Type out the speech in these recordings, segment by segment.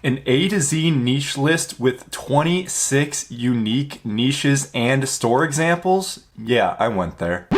An A to Z niche list with 26 unique niches and store examples? Yeah, I went there.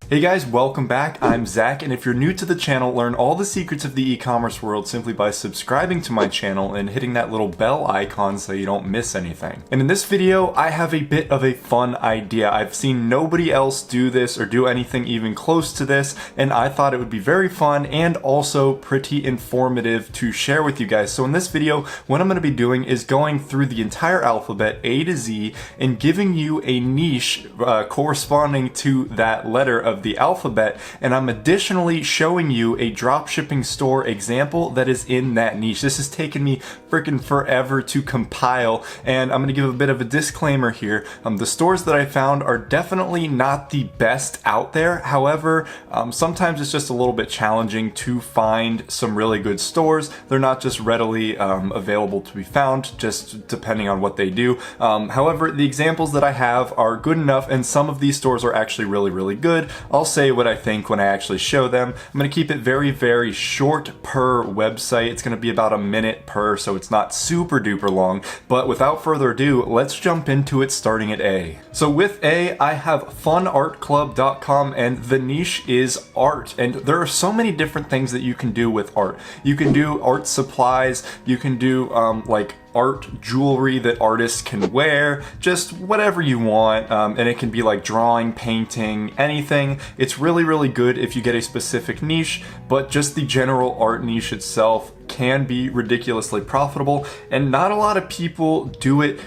Hey guys, welcome back. I'm Zach, and if you're new to the channel, learn all the secrets of the e-commerce world simply by subscribing to my channel and hitting that little bell icon so you don't miss anything. And in this video, I have a bit of a fun idea. I've seen nobody else do this or do anything even close to this, and I thought it would be very fun and also pretty informative to share with you guys. So in this video, what I'm going to be doing is going through the entire alphabet, A to Z, and giving you a niche corresponding to that letter of the alphabet, and I'm additionally showing you a dropshipping store example that is in that niche. This has taken me freaking forever to compile, and I'm going to give a bit of a disclaimer here. The stores that I found are definitely not the best out there. However, sometimes it's just a little bit challenging to find some really good stores. They're not just readily available to be found, just depending on what they do. However, the examples that I have are good enough, and some of these stores are actually really good. I'll say what I think when I actually show them. I'm going to keep it very short per website. It's going to be about a minute per, so it's not super duper long. But without further ado, let's jump into it, starting at A. So with A, I have funartclub.com, and the niche is art. And there are so many different things that you can do with art. You can do art supplies, you can do like art jewelry that artists can wear, just whatever you want, and it can be like drawing, painting, anything. It's really good if you get a specific niche, but just the general art niche itself can be ridiculously profitable, and not a lot of people do it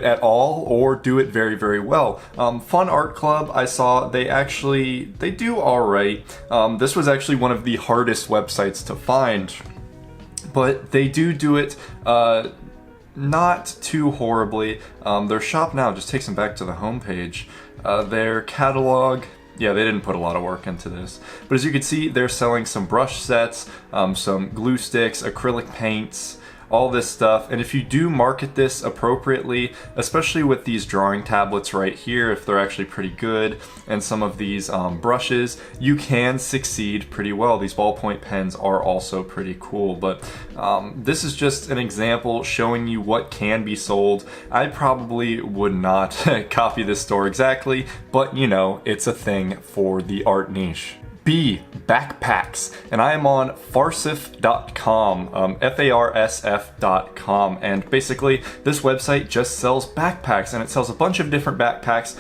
at all or do it very well. Fun Art Club, I saw they do alright. This was actually one of the hardest websites to find, but they do it not too horribly. Their shop now just takes them back to the homepage. Their catalog, yeah, they didn't put a lot of work into this. But as you can see, they're selling some brush sets, some glue sticks, acrylic paints, all this stuff. And if you do market this appropriately, especially with these drawing tablets right here, if they're actually pretty good, and some of these brushes, you can succeed pretty well. These ballpoint pens are also pretty cool, but this is just an example showing you what can be sold. I probably would not copy this store exactly, but you know, it's a thing for the art niche. B, backpacks, and I am on farsif.com, farsf.com, and basically this website just sells backpacks, and it sells a bunch of different backpacks.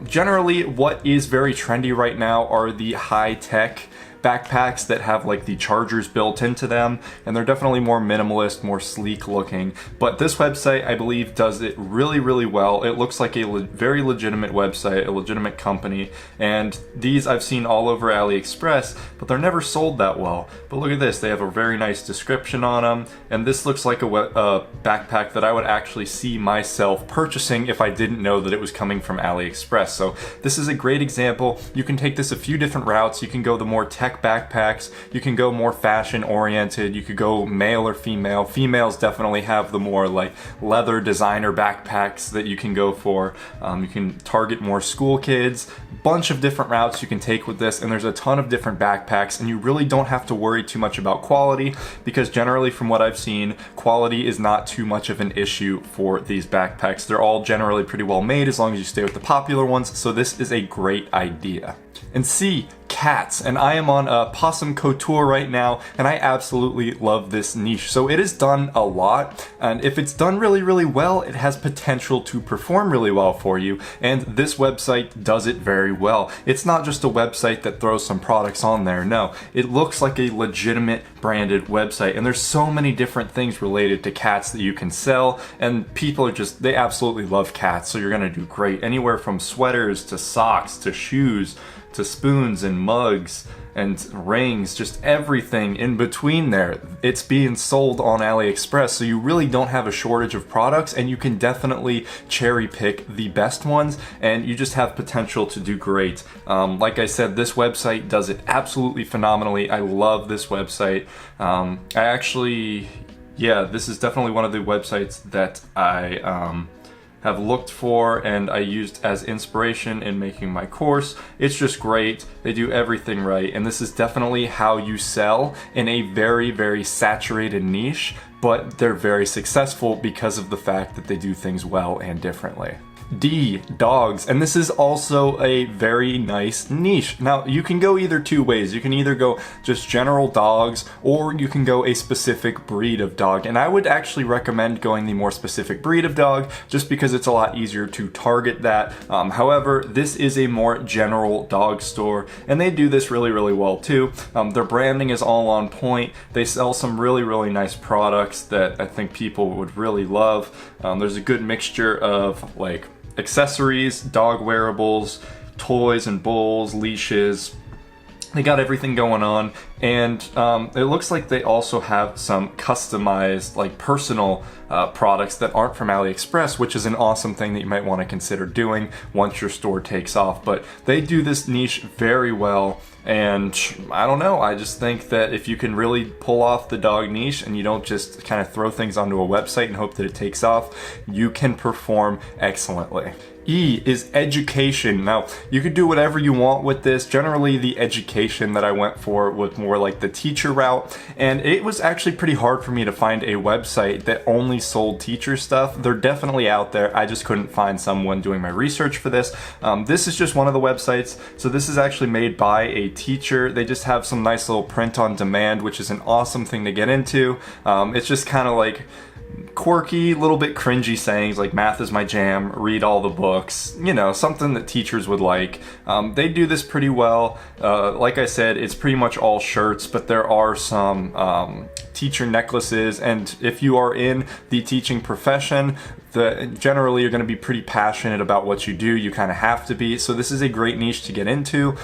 Generally, what is very trendy right now are the high-tech backpacks that have like the chargers built into them, and they're definitely more minimalist, more sleek looking. But this website, I believe, does it really well. It looks like a very legitimate website, a legitimate company, and these I've seen all over AliExpress, but they're never sold that well. But look at this, they have a very nice description on them, and this looks like a backpack that I would actually see myself purchasing if I didn't know that it was coming from AliExpress. So this is a great example. You can take this a few different routes. You can go the more tech backpacks, you can go more fashion oriented, you could go male or female. Females definitely have the more like leather designer backpacks that you can go for. You can target more school kids. Bunch of different routes you can take with this, and there's a ton of different backpacks, and you really don't have to worry too much about quality, because generally from what I've seen, quality is not too much of an issue for these backpacks. They're all generally pretty well made as long as you stay with the popular ones, so this is a great idea. And C, cats, and I am on Possum Couture right now, and I absolutely love this niche. So it is done a lot, and if it's done really well, it has potential to perform really well for you, and this website does it very well. It's not just a website that throws some products on there, no. It looks like a legitimate branded website, and there's so many different things related to cats that you can sell, and people are just, they absolutely love cats, so you're gonna do great. Anywhere from sweaters to socks to shoes to spoons and mugs and rings, just everything in between there. It's being sold on AliExpress, so you really don't have a shortage of products, and you can definitely cherry pick the best ones, and you just have potential to do great. Like I said, this website does it absolutely phenomenally. I love this website. Yeah, this is definitely one of the websites that I have looked for and I used as inspiration in making my course. It's just great. They do everything right, and this is definitely how you sell in a very, very saturated niche, but they're very successful because of the fact that they do things well and differently. D, dogs, and this is also a very nice niche. Now, you can go either two ways. You can either go just general dogs, or you can go a specific breed of dog, and I would actually recommend going the more specific breed of dog, just because it's a lot easier to target that. However, this is a more general dog store, and they do this really, really well too. Their branding is all on point. They sell some really, really nice products that I think people would really love. There's a good mixture of like accessories, dog wearables, toys and bowls, leashes. They got everything going on, and it looks like they also have some customized, like personal products that aren't from AliExpress, which is an awesome thing that you might want to consider doing once your store takes off. But they do this niche very well, and I don't know, I just think that if you can really pull off the dog niche and you don't just kind of throw things onto a website and hope that it takes off, you can perform excellently. E is education. Now, you could do whatever you want with this. Generally, the education that I went for was more like the teacher route, and it was actually pretty hard for me to find a website that only sold teacher stuff. They're definitely out there. I just couldn't find someone doing my research for this. This is just one of the websites. So this is actually made by a teacher. They just have some nice little print on demand, which is an awesome thing to get into. It's just kind of like quirky, little bit cringy sayings like math is my jam, read all the books, you know, something that teachers would like. They do this pretty well. Like I said, it's pretty much all shirts, but there are some teacher necklaces, and if you are in the teaching profession, generally you're going to be pretty passionate about what you do. You kind of have to be. So this is a great niche to get into,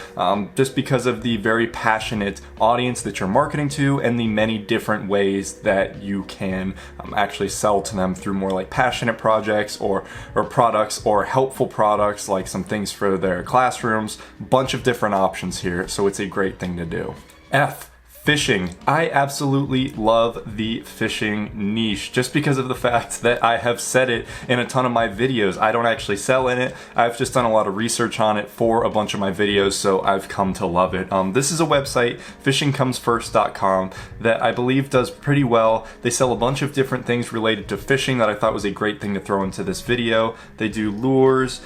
just because of the very passionate audience that you're marketing to and the many different ways that you can actually sell to them through more like passionate projects or products or helpful products, like some things for their classrooms. Bunch of different options here, so it's a great thing to do. F, fishing. I absolutely love the fishing niche, just because of the fact that I have said it in a ton of my videos. I don't actually sell in it. I've just done a lot of research on it for a bunch of my videos, so I've come to love it. This is a website, fishingcomesfirst.com, that I believe does pretty well. They sell a bunch of different things related to fishing that I thought was a great thing to throw into this video. They do lures,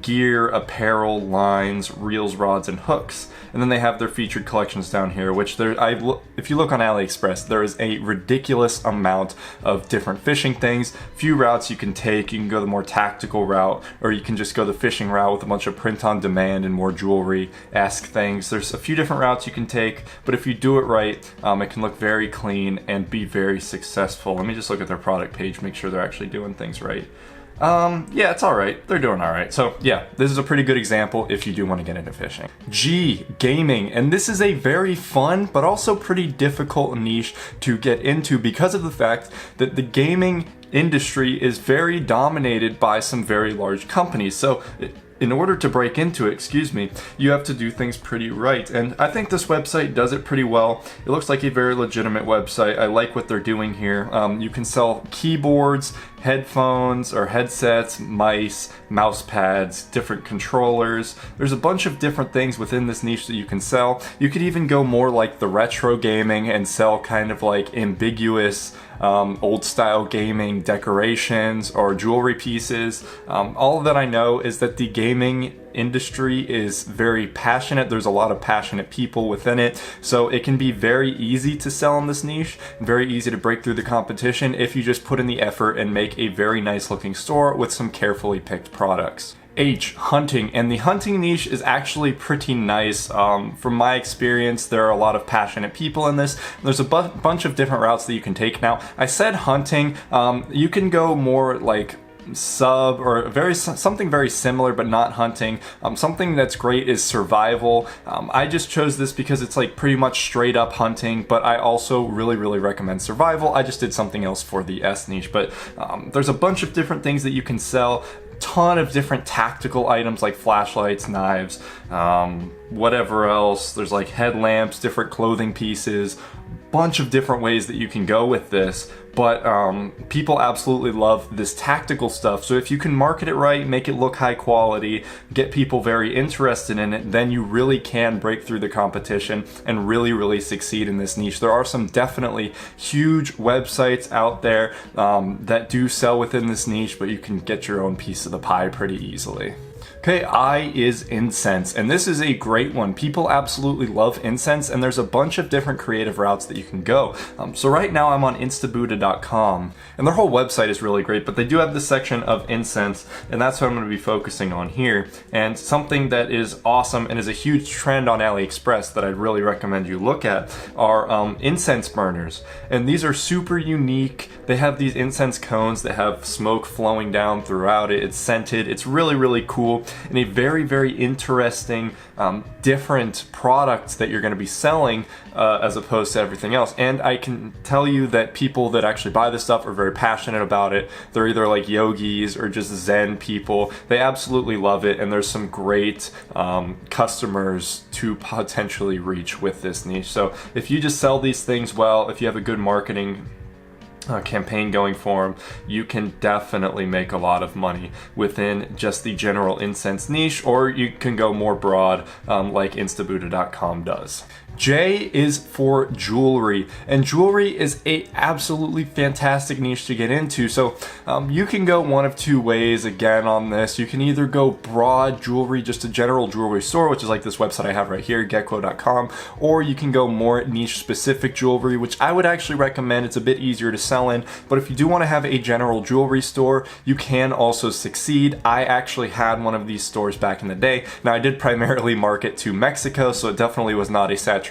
gear, apparel, lines, reels, rods, and hooks. And then they have their featured collections down here, which if you look on AliExpress, there is a ridiculous amount of different fishing things. Few routes you can take. You can go the more tactical route, or you can just go the fishing route with a bunch of print on demand and more jewelry-esque things. There's a few different routes you can take, but if you do it right, it can look very clean and be very successful. Let me just look at their product page, make sure they're actually doing things right. Yeah, it's all right. They're doing all right. So yeah, this is a pretty good example if you do want to get into fishing. G, gaming. And this is a very fun, but also pretty difficult niche to get into because of the fact that the gaming industry is very dominated by some very large companies. So in order to break into it, you have to do things pretty right. And I think this website does it pretty well. It looks like a very legitimate website. I like what they're doing here. You can sell keyboards, headphones or headsets, mice, mouse pads, different controllers. There's a bunch of different things within this niche that you can sell. You could even go more like the retro gaming and sell kind of like ambiguous old style gaming decorations or jewelry pieces. All that I know is that the gaming industry is very passionate. There's a lot of passionate people within it, so it can be very easy to sell in this niche, very easy to break through the competition if you just put in the effort and make a very nice looking store with some carefully picked products. H, hunting. And the hunting niche is actually pretty nice. From my experience, there are a lot of passionate people in this. There's a bunch of different routes that you can take. Now, I said hunting. You can go more like sub or something very similar, but not hunting. Something that's great is survival. I just chose this because it's like pretty much straight up hunting, but I also really recommend survival. I just did something else for the S niche, but there's a bunch of different things that you can sell. Ton of different tactical items like flashlights, knives, whatever else. There's like headlamps, different clothing pieces, bunch of different ways that you can go with this, but people absolutely love this tactical stuff. So if you can market it right, make it look high quality, get people very interested in it, then you really can break through the competition and really succeed in this niche. There are some definitely huge websites out there that do sell within this niche, but you can get your own piece of the pie pretty easily. Okay, I is Incense, and this is a great one. People absolutely love Incense, and there's a bunch of different creative routes that you can go. So right now I'm on instabuddha.com, and their whole website is really great, but they do have this section of Incense, and that's what I'm going to be focusing on here. And something that is awesome and is a huge trend on AliExpress that I'd really recommend you look at are incense burners. And these are super unique. They have these incense cones that have smoke flowing down throughout it. It's scented. It's really cool, and a very interesting different product that you're going to be selling as opposed to everything else. And I can tell you that people that actually buy this stuff are very passionate about it. They're either like yogis or just Zen people. They absolutely love it, and there's some great customers to potentially reach with this niche. So if you just sell these things well, if you have a good marketing campaign going for them, you can definitely make a lot of money within just the general incense niche, or you can go more broad like instabuddha.com does. J is for jewelry, and jewelry is a absolutely fantastic niche to get into. So you can go one of two ways again on this. You can either go broad jewelry, just a general jewelry store, which is like this website I have right here, gecko.com, or you can go more niche specific jewelry, which I would actually recommend. It's a bit easier to sell in, but if you do want to have a general jewelry store, you can also succeed. I actually had one of these stores back in the day. Now I did primarily market to Mexico, so it definitely was not a saturated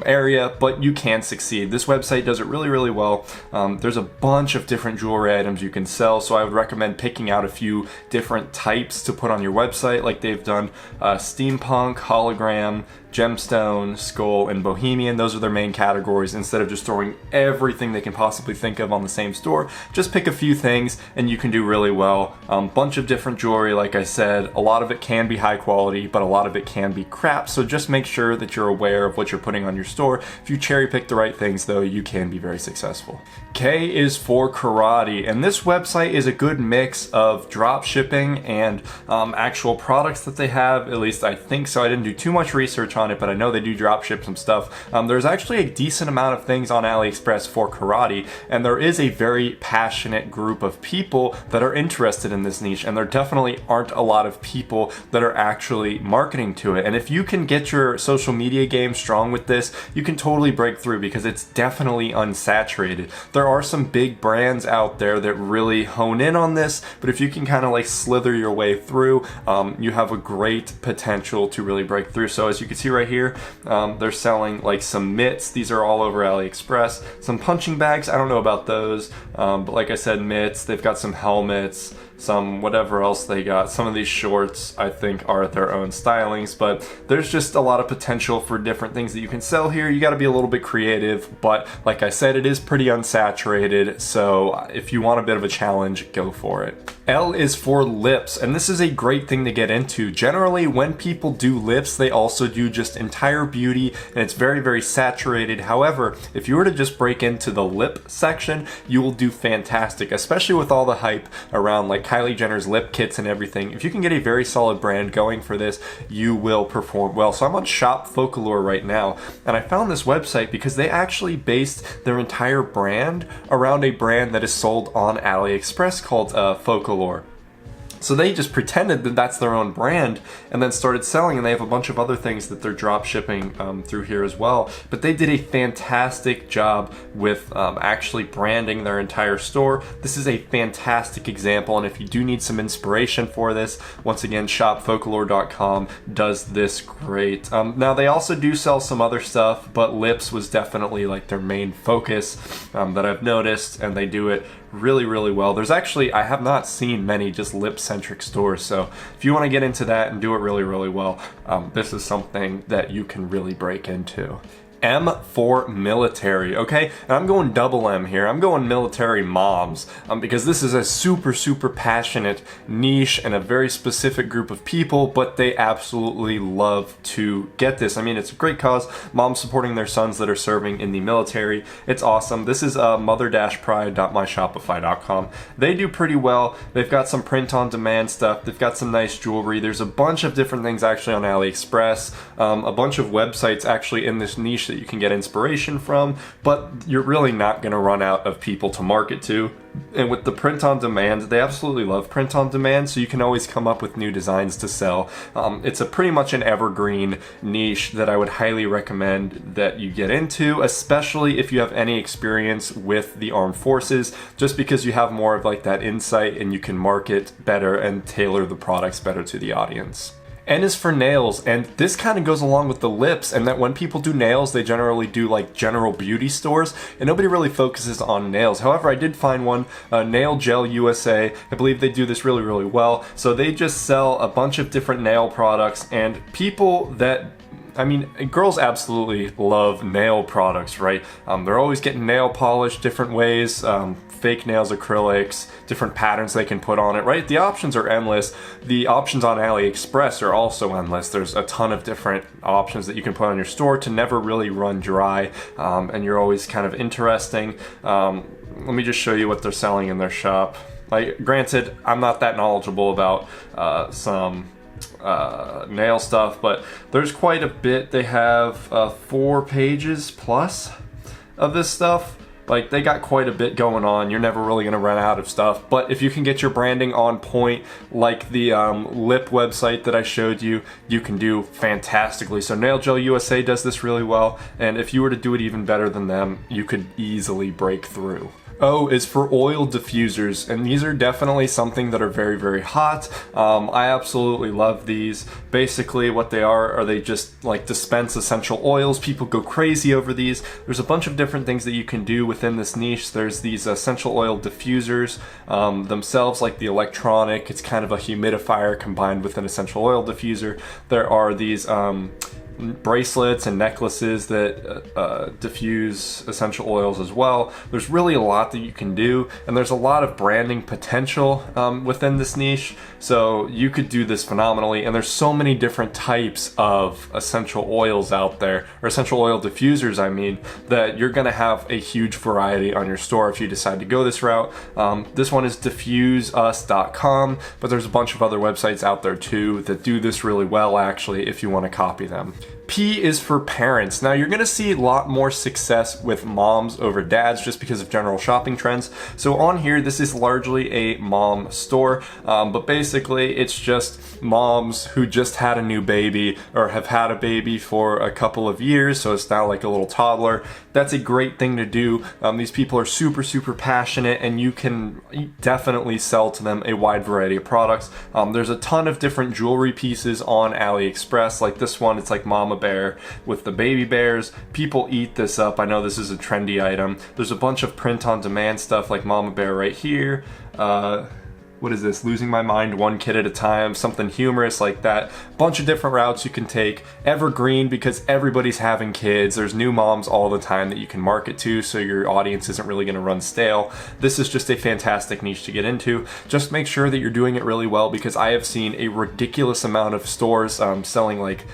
area, but you can succeed. This website does it really well. There's a bunch of different jewelry items you can sell, so I would recommend picking out a few different types to put on your website. Like they've done steampunk, hologram, gemstone, skull, and bohemian. Those are their main categories. Instead of just throwing everything they can possibly think of on the same store, just pick a few things and you can do really well. Bunch of different jewelry, like I said. A lot of it can be high quality, but a lot of it can be crap, so just make sure that you're aware of what you're putting on your store. If you cherry pick the right things though, you can be very successful. K is for karate, and this website is a good mix of drop shipping and actual products that they have. At least I think so. I didn't do too much research on it, but I know they do drop ship some stuff. There's actually a decent amount of things on AliExpress for karate, and there is a very passionate group of people that are interested in this niche, and there definitely aren't a lot of people that are actually marketing to it. And if you can get your social media game strong with this, you can totally break through because it's definitely unsaturated. There are some big brands out there that really hone in on this, but if you can kind of like slither your way through, you have a great potential to really break through. So as you can see right here, they're selling like some mitts. These are all over AliExpress. Some punching bags, I don't know about those, but like I said, mitts. They've got some helmets, some whatever else they got. Some of these shorts I think are their own stylings, but there's just a lot of potential for different things that you can sell here. You got to be a little bit creative, but like I said, it is pretty unsaturated, so if you want a bit of a challenge, go for it. L is for lips, and this is a great thing to get into. Generally, when people do lips, they also do just entire beauty, and it's very saturated. However, if you were to just break into the lip section, you will do fantastic, especially with all the hype around like Kylie Jenner's lip kits and everything. If you can get a very solid brand going for this, you will perform well. So I'm on Shop Folklore right now, and I found this website because they actually based their entire brand around a brand that is sold on AliExpress called Folklore. So they just pretended that that's their own brand and then started selling, and they have a bunch of other things that they're drop shipping through here as well. But they did a fantastic job with actually branding their entire store. This is a fantastic example, and if you do need some inspiration for this, once again, shopfolklore.com does this great. Now they also do sell some other stuff, but lips was definitely like their main focus that I've noticed, and they do it really well. There's actually, I have not seen many just lip-centric stores, so if you want to get into that and do it really well, this is something that you can really break into. M for military, okay? And I'm going double M here. I'm going military moms because this is a super passionate niche and a very specific group of people, but they absolutely love to get this. I mean, it's a great cause. Moms supporting their sons that are serving in the military. It's awesome. This is mother-pride.myshopify.com. They do pretty well. They've got some print on demand stuff. They've got some nice jewelry. There's a bunch of different things actually on AliExpress. A bunch of websites actually in this niche that you can get inspiration from, but you're really not going to run out of people to market to. And with the print on demand, they absolutely love print on demand, so you can always come up with new designs to sell. It's a pretty much an evergreen niche that I would highly recommend that you get into, especially if you have any experience with the armed forces, just because you have more of like that insight and you can market better and tailor the products better to the audience. N is for nails, and this kind of goes along with the lips, and that when people do nails, they generally do like general beauty stores, and nobody really focuses on nails. However, I did find one, Nail Gel USA. I believe they do this really well. So they just sell a bunch of different nail products, and people that girls absolutely love nail products, right? They're always getting nail polish different ways, fake nails, acrylics, different patterns they can put on it, right? The options are endless. The options on AliExpress are also endless. There's a ton of different options that you can put on your store to never really run dry, and you're always kind of interesting. Let me just show you what they're selling in their shop. Like, granted, I'm not that knowledgeable about some nail stuff, but there's quite a bit. They have 4 pages plus of this stuff. Like, they got quite a bit going on. You're never really going to run out of stuff. But if you can get your branding on point, like the lip website that I showed you, you can do fantastically. So Nail Gel USA does this really well. And if you were to do it even better than them, you could easily break through. O is for oil diffusers, and these are definitely something that are very hot. I absolutely love these. Basically what they are they just like dispense essential oils. People go crazy over these. There's a bunch of different things that you can do within this niche. There's these essential oil diffusers themselves, like the electronic. It's kind of a humidifier combined with an essential oil diffuser. There are these bracelets and necklaces that diffuse essential oils as well. There's really a lot that you can do, and there's a lot of branding potential within this niche, so you could do this phenomenally. And there's so many different types of essential oils out there, or essential oil diffusers I mean, that you're gonna have a huge variety on your store if you decide to go this route. This one is diffuseus.com, but there's a bunch of other websites out there too that do this really well actually if you want to copy them. P is for parents. Now you're gonna see a lot more success with moms over dads just because of general shopping trends. So on here, this is largely a mom store, but basically it's just moms who just had a new baby or have had a baby for a couple of years, so it's now like a little toddler. That's a great thing to do. These people are super passionate, and you can definitely sell to them a wide variety of products. There's a ton of different jewelry pieces on AliExpress, like this one. It's like Mama Bear with the baby bears. People eat this up. I know this is a trendy item. There's a bunch of print on demand stuff like Mama Bear right here. What is this? Losing My Mind, One Kid at a Time, something humorous like that. Bunch of different routes you can take. Evergreen, because everybody's having kids. There's new moms all the time that you can market to, so your audience isn't really going to run stale. This is just a fantastic niche to get into. Just make sure that you're doing it really well, because I have seen a ridiculous amount of stores selling like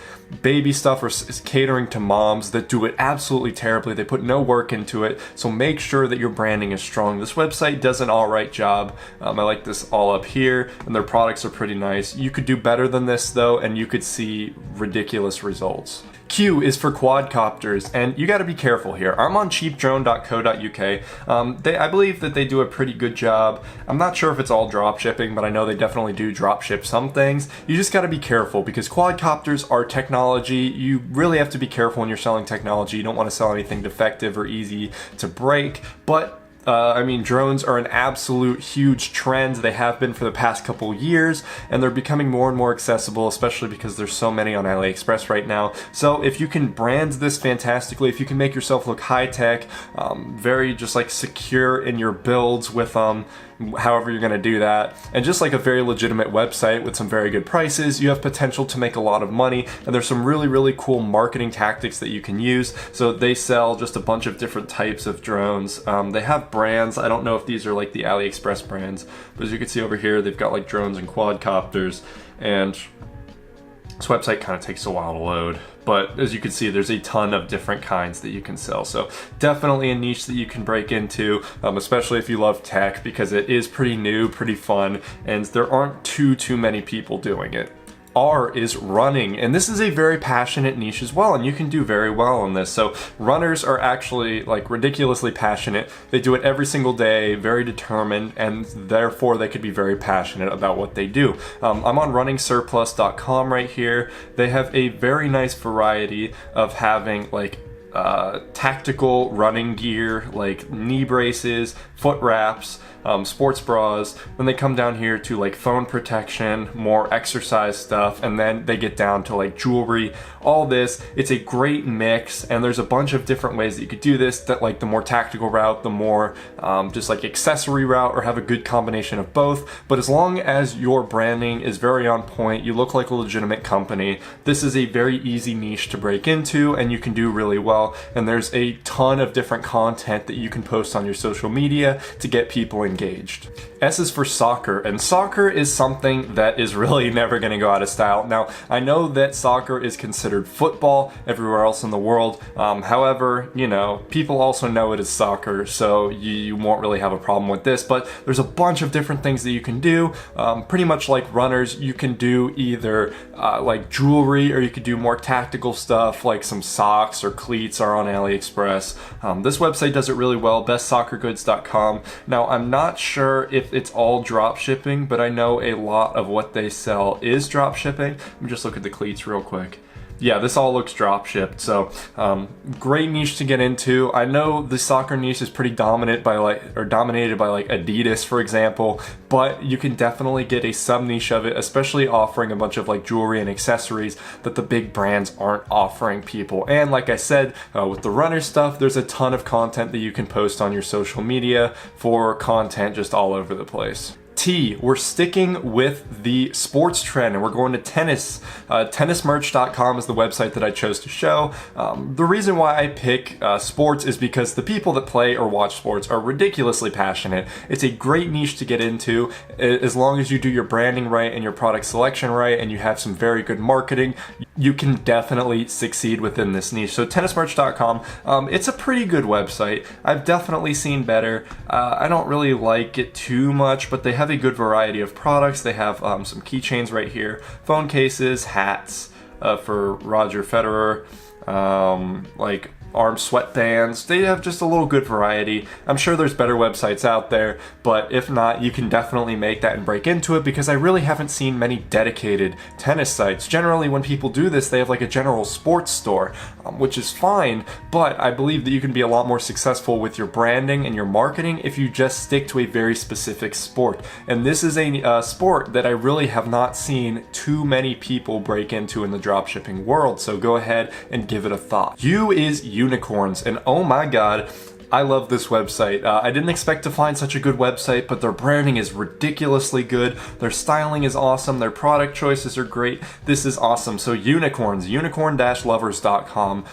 baby stuff or catering to moms that do it absolutely terribly. They put no work into it, so make sure that your branding is strong. This website does an alright job. I like this all up here, and their products are pretty nice. You could do better than this though, and you could see ridiculous results. Q is for quadcopters, and you got to be careful here. I'm on cheapdrone.co.uk. I believe that they do a pretty good job. I'm not sure if it's all drop shipping, but I know they definitely do drop ship some things. You just got to be careful, because quadcopters are technology. You really have to be careful when you're selling technology. You don't want to sell anything defective or easy to break, but I mean, drones are an absolute huge trend. They have been for the past couple years, and they're becoming more and more accessible, especially because there's so many on AliExpress right now. So if you can brand this fantastically, if you can make yourself look high-tech, very just like secure in your builds with however you're going to do that, and just like a very legitimate website with some very good prices, you have potential to make a lot of money. And there's some really cool marketing tactics that you can use. So they sell just a bunch of different types of drones. They have brands. I don't know if these are like the AliExpress brands, but as you can see over here, they've got like drones and quadcopters, and this website kind of takes a while to load. But as you can see, there's a ton of different kinds that you can sell. So definitely a niche that you can break into, especially if you love tech, because it is pretty new, pretty fun, and there aren't too many people doing it. R is running, and this is a very passionate niche as well, and you can do very well on this. So runners are actually like ridiculously passionate. They do it every single day, very determined, and therefore they could be very passionate about what they do. I'm on runningsurplus.com right here. They have a very nice variety of having like tactical running gear, like knee braces, foot wraps, sports bras. Then they come down here to like phone protection, more exercise stuff, and then they get down to like jewelry, all this. It's a great mix, and there's a bunch of different ways that you could do this, that like the more tactical route, the more just like accessory route, or have a good combination of both. But as long as your branding is very on point, you look like a legitimate company, this is a very easy niche to break into, and you can do really well. And there's a ton of different content that you can post on your social media to get people engaged. S is for soccer, and soccer is something that is really never going to go out of style. Now, I know that soccer is considered football everywhere else in the world. However, you know, people also know it is soccer, so you won't really have a problem with this. But there's a bunch of different things that you can do. Pretty much like runners, you can do either like jewelry, or you could do more tactical stuff like some socks or cleats are on AliExpress. This website does it really well, bestsoccergoods.com. Now, I'm not sure if it's all drop shipping, but I know a lot of what they sell is drop shipping. Let me just look at the cleats real quick. Yeah, this all looks drop shipped, so great niche to get into. I know the soccer niche is pretty dominated by like Adidas, for example, but you can definitely get a sub niche of it, especially offering a bunch of like jewelry and accessories that the big brands aren't offering people. And like I said, with the runner stuff, there's a ton of content that you can post on your social media for content just all over the place. T, we're sticking with the sports trend, and we're going to tennis. Tennismerch.com is the website that I chose to show. The reason why I pick sports is because the people that play or watch sports are ridiculously passionate. It's a great niche to get into as long as you do your branding right and your product selection right, and you have some very good marketing. You can definitely succeed within this niche. So tennismerch.com, it's a pretty good website. I've definitely seen better. I don't really like it too much, but they have a good variety of products. They have some keychains right here, phone cases, hats for Roger Federer, like arm sweatbands. They have just a little good variety. I'm sure there's better websites out there, but if not, you can definitely make that and break into it, because I really haven't seen many dedicated tennis sites. Generally, when people do this, they have like a general sports store, which is fine, but I believe that you can be a lot more successful with your branding and your marketing if you just stick to a very specific sport. And this is a sport that I really have not seen too many people break into in the dropshipping world, so go ahead and give it a thought. U is unicorns, and oh my god, I love this website. I didn't expect to find such a good website, but their branding is ridiculously good. Their styling is awesome. Their product choices are great. This is awesome. So unicorns, unicorn-lovers.com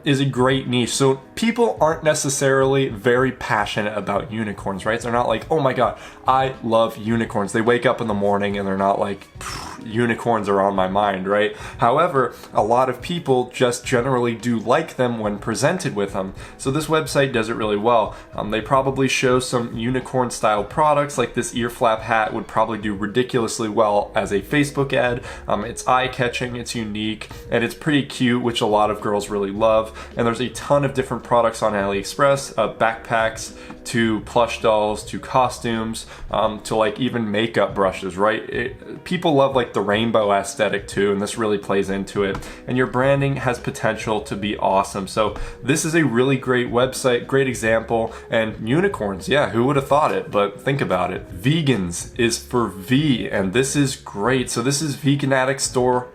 is a great niche. So people aren't necessarily very passionate about unicorns, right? They're not like, oh my god, I love unicorns. They wake up in the morning and they're not like, unicorns are on my mind, right? However, a lot of people just generally do like them when presented with them. So this website does it really well. They probably show some unicorn style products, like this ear flap hat would probably do ridiculously well as a Facebook ad. It's eye-catching, it's unique, and it's pretty cute, which a lot of girls really love. And there's a ton of different products on AliExpress, backpacks to plush dolls to costumes to like even makeup brushes, right? People love like like the rainbow aesthetic too, and this really plays into it. And your branding has potential to be awesome. So this is a really great website, great example. And unicorns, yeah, who would have thought it? But think about it. Vegans is for V, and this is great. So this is veganaddict.store,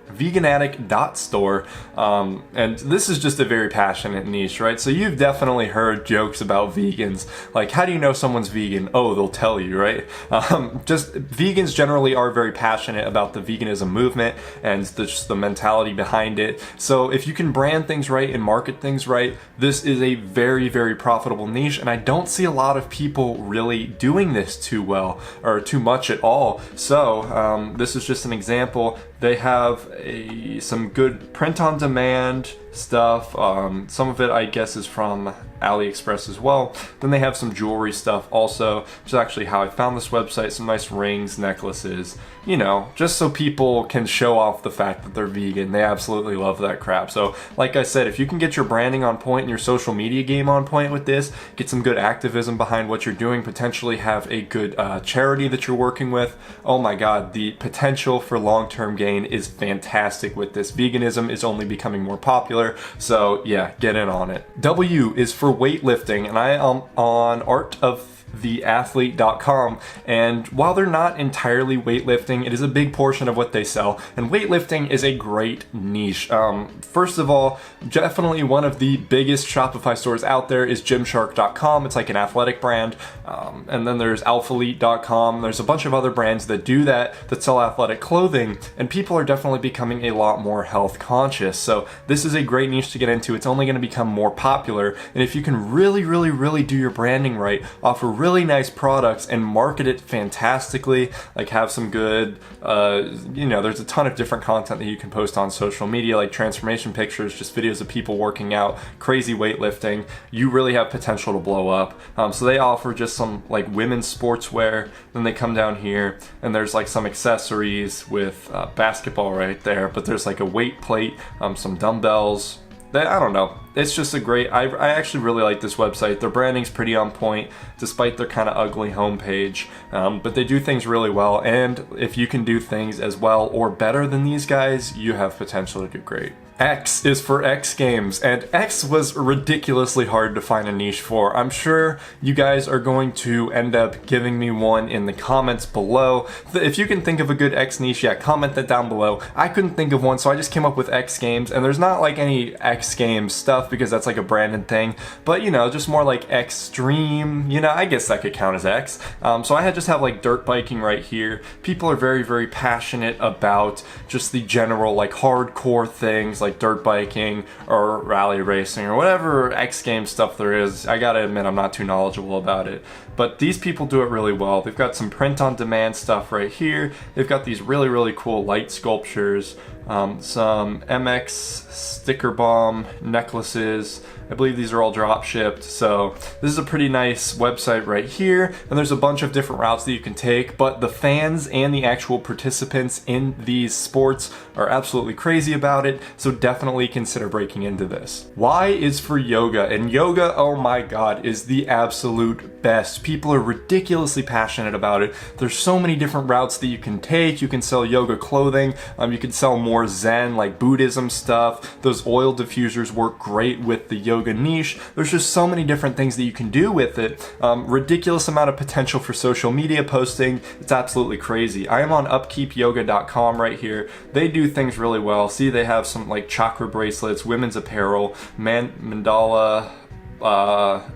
and this is just a very passionate niche, right? So you've definitely heard jokes about vegans, like how do you know someone's vegan? Oh, they'll tell you, right? Just vegans generally are very passionate about the veganism movement and just the mentality behind it. So if you can brand things right and market things right, this is a very, very profitable niche, and I don't see a lot of people really doing this too well or too much at all. So this is just an example. They have some good print-on-demand stuff. Some of it, I guess, is from AliExpress as well. Then they have some jewelry stuff also, which is actually how I found this website. Some nice rings, necklaces, you know, just so people can show off the fact that they're vegan. They absolutely love that crap. So like I said, if you can get your branding on point and your social media game on point with this, get some good activism behind what you're doing, potentially have a good charity that you're working with, oh my god, the potential for long-term gain is fantastic with this. Veganism is only becoming more popular, so yeah, get in on it. W is for weightlifting, and I am on artoftheathlete.com, and while they're not entirely weightlifting, it is a big portion of what they sell, and weightlifting is a great niche. First of all, definitely one of the biggest Shopify stores out there is Gymshark.com. It's like an athletic brand, and then there's Alphalete.com. There's a bunch of other brands that do that sell athletic clothing, and people are definitely becoming a lot more health conscious. So this is a great niche to get into. It's only going to become more popular, and if you can really do your branding right, offer really nice products and market it fantastically, like have some good, you know, there's a ton of different content that you can post on social media, like transformation pictures, just videos of people working out, crazy weightlifting. You really have potential to blow up. So they offer just some like women's sportswear. Then they come down here and there's like some accessories with basketball right there, but there's like a weight plate, some dumbbells. I don't know. It's just a great, I actually really like this website. Their branding's pretty on point, despite their kind of ugly homepage. But they do things really well, and if you can do things as well or better than these guys, you have potential to do great. X is for X Games, and X was ridiculously hard to find a niche for. I'm sure you guys are going to end up giving me one in the comments below. If you can think of a good X niche, yeah, comment that down below. I couldn't think of one, so I just came up with X Games, and there's not like any X Games stuff because that's like a branded thing, but you know, just more like extreme, you know, I guess that could count as X. So I just have like dirt biking right here. People are very passionate about just the general like hardcore things like dirt biking or rally racing or whatever X Games stuff there is. I gotta admit, I'm not too knowledgeable about it, but these people do it really well. They've got some print-on-demand stuff right here. They've got these really cool light sculptures, some MX sticker bomb necklaces. I believe these are all drop shipped, so this is a pretty nice website right here, and there's a bunch of different routes that you can take, but the fans and the actual participants in these sports are absolutely crazy about it, so definitely consider breaking into this. Y is for yoga, and yoga, oh my god, is the absolute best. People are ridiculously passionate about it. There's so many different routes that you can take. You can sell yoga clothing, you can sell more Zen, like Buddhism stuff. Those oil diffusers work great with the yoga niche. There's just so many different things that you can do with it. Ridiculous amount of potential for social media posting. It's absolutely crazy. I am on upkeepyoga.com right here. They do things really well. See, they have some like chakra bracelets, women's apparel, mandala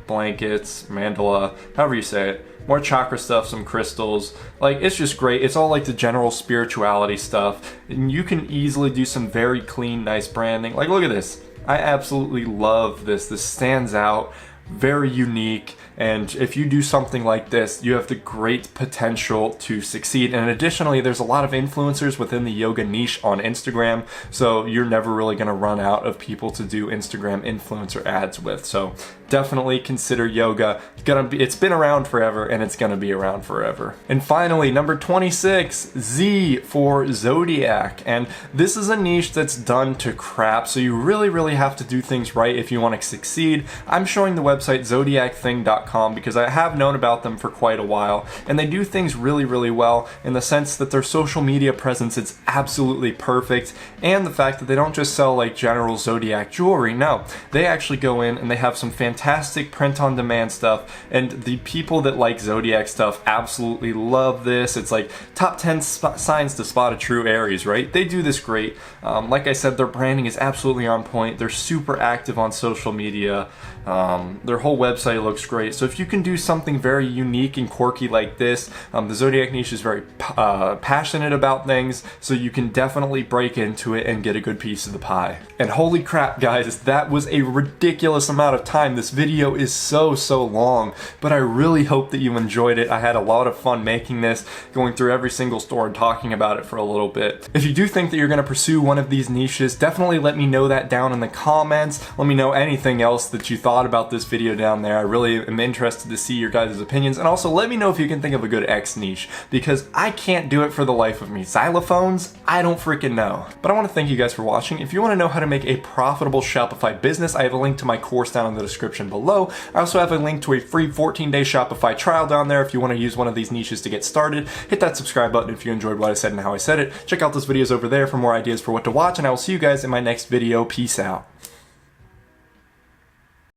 blankets, mandala, however you say it. More chakra stuff, some crystals. Like, it's just great. It's all like the general spirituality stuff. And you can easily do some very clean, nice branding. Like, look at this. I absolutely love this. This stands out, very unique, and if you do something like this, you have the great potential to succeed. And additionally, there's a lot of influencers within the yoga niche on Instagram, so you're never really going to run out of people to do Instagram influencer ads with. So definitely consider yoga. It's been around forever, and it's gonna be around forever. And finally, number 26, Z for Zodiac. And this is a niche that's done to crap, so you really have to do things right if you want to succeed. I'm showing the website zodiacthing.com because I have known about them for quite a while, and they do things really well in the sense that their social media presence is absolutely perfect, and the fact that they don't just sell like general Zodiac jewelry. No, they actually go in and they have some fantastic print-on-demand stuff, and the people that like Zodiac stuff absolutely love this. It's like top 10 signs to spot a true Aries, right? They do this great. Like I said, their branding is absolutely on point. They're super active on social media. Their whole website looks great. So if you can do something very unique and quirky like this, the Zodiac niche is very passionate about things, so you can definitely break into it and get a good piece of the pie. And holy crap, guys, that was a ridiculous amount of time. This video is so long, but I really hope that you enjoyed it. I had a lot of fun making this, going through every single store and talking about it for a little bit. If you do think that you're going to pursue one of these niches, definitely let me know that down in the comments. Let me know anything else that you thought about this video down there. I really am interested to see your guys' opinions, and also let me know if you can think of a good X niche, because I can't do it for the life of me. Xylophones? I don't freaking know. But I want to thank you guys for watching. If you want to know how to make a profitable Shopify business, I have a link to my course down in the description below. I also have a link to a free 14-day Shopify trial down there if you want to use one of these niches to get started. Hit that subscribe button if you enjoyed what I said and how I said it. Check out those videos over there for more ideas for what to watch, and I will see you guys in my next video. Peace out.